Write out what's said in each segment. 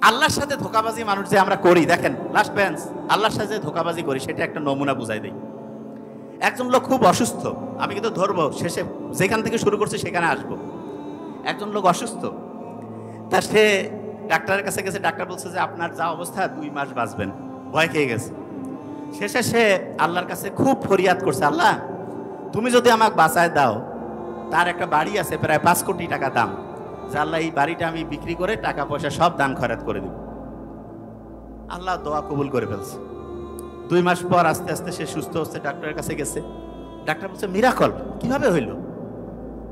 আল্লাহর সাথে ধোকাবাজি মানুষ যে আমরা করি, দেখেন লাস্ট বেঞ্চ, আল্লাহর সাথে ধোকাবাজি করি সেটা একটা নমুনা বুঝাই দেই। একজন লোক খুব অসুস্থ, আমি কিন্তু ধরবো, শেষে যেখান থেকে শুরু করছে সেখানে আসবো। একজন লোক অসুস্থ, তা সে ডাক্তারের কাছে গেছে, ডাক্তার বলছে যে আপনার যা অবস্থা 2 মাস বাঁচবেন, ভয় খেয়ে গেছে। শেষে সে আল্লাহর কাছে খুব ফরিয়াদ করছে, আল্লাহ তুমি যদি আমাকে বাঁচায় দাও, তার একটা বাড়ি আছে প্রায় 5 কোটি টাকা দাম, যে আল্লাহ এই বাড়িটা আমি বিক্রি করে টাকা পয়সা সব দান খয়রাত করে দিব। আল্লাহ দোয়া কবুল করে ফেলছে। 2 মাস পর আস্তে আস্তে সে সুস্থ হচ্ছে, ডাক্তারের কাছে গেছে। ডাক্তার বলছে মিরাকল, কিভাবে হইল?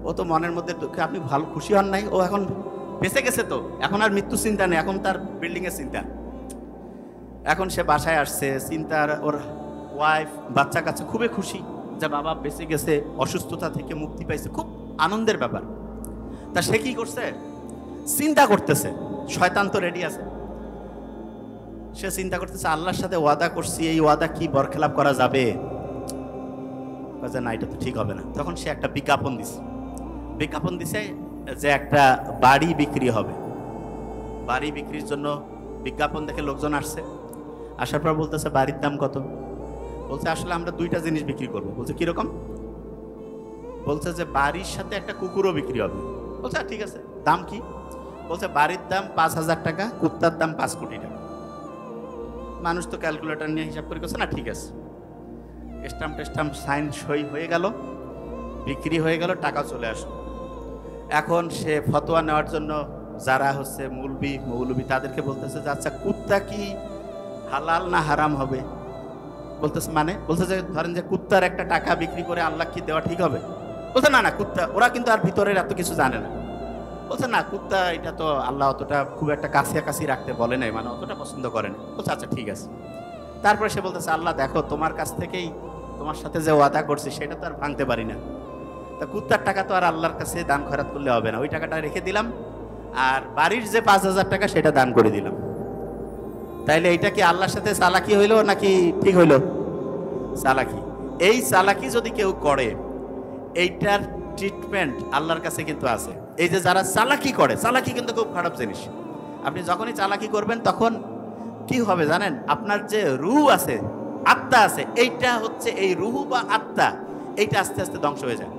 ও তো মনের মধ্যে দুঃখে, আপনি ভালো খুশি হন নাই? ও এখন বেঁচে গেছে, তো এখন আর মৃত্যু চিন্তা নেই, এখন তার বিল্ডিং এর চিন্তা। এখন সে বাসায় আসছে, চিন্তার, ওর ওয়াইফ বাচ্চা কাছে খুবই খুশি যে বাবা বেঁচে গেছে, অসুস্থতা থেকে মুক্তি পাইছে, খুব আনন্দের ব্যাপার। তা সে কি করছে? চিন্তা করতেছে, শয়তান তো রেডি আছে। সে চিন্তা করতেছে আল্লাহর সাথে ওয়াদা করছি, এই ওয়াদা কি বরখেলাপ করা যাবে? না, এটা তো ঠিক হবে না। তখন সে একটা বিজ্ঞাপন দিছে যে একটা বাড়ি বিক্রি হবে। বাড়ি বিক্রির জন্য বিজ্ঞাপন দেখে লোকজন আসছে। আসার পর বলতেছে বাড়ির দাম কত? বলছে আসলে আমরা 2টা জিনিস বিক্রি করবো। বলছে কিরকম? বলছে যে বাড়ির সাথে একটা কুকুরও বিক্রি হবে। বলছে ঠিক আছে, দাম কি? বলছে বাড়ির দাম 5,000 টাকা, কুত্তার দাম 5 কোটি টাকা। মানুষ তো ক্যালকুলেটর নিয়ে হিসাব করে করছে, না ঠিক আছে। স্টাম্প সাইন সই হয়ে গেল, বিক্রি হয়ে গেল, টাকা চলে আসলো। এখন সে ফতোয়া নেওয়ার জন্য যারা হচ্ছে মৌলবি তাদেরকে বলতেছে যে আচ্ছা কুত্তা কি হালাল না হারাম হবে? বলতেছে মানে? বলছে যে ধরেন যে কুত্তার একটা টাকা বিক্রি করে আল্লাহ কি দেওয়া ঠিক হবে? বলছে না কুত্তা, ওরা কিন্তু আর ভিতরের এত কিছু জানে না। বলছে না কুত্তা, এটা তো আল্লাহ অতটা খুব একটা কাছাকাছি রাখতে বলে নাই, মানে অতটা পছন্দ করে না। বলছে আচ্ছা ঠিক আছে। তারপরে সে বলতেছে আল্লাহ দেখো, তোমার কাছ থেকেই তোমার সাথে যে ওয়াদা করছি সেটা তো আর ভাঙতে পারি না, তা কুত্তার টাকা তো আর আল্লাহর কাছে দান খয়রাত করলে হবে না, ওই টাকাটা রেখে দিলাম, আর বাড়ির যে 5,000 টাকা সেটা দান করে দিলাম। তাইলে এইটা কি আল্লাহর সাথে চালাকি হইলো নাকি ঠিক হইলো? চালাকি। এই চালাকি যদি কেউ করে, এইটার ট্রিটমেন্ট আল্লাহর কাছে কিন্তু আছে। এই যে যারা চালাকি করে, চালাকি কিন্তু খুব খারাপ জিনিস। আপনি যখনই চালাকি করবেন তখন কি হবে জানেন? আপনার যে রূহ আছে, আত্মা আছে, এইটা হচ্ছে এই রূহ বা আত্মা, এইটা আস্তে আস্তে ধ্বংস হয়ে যায়।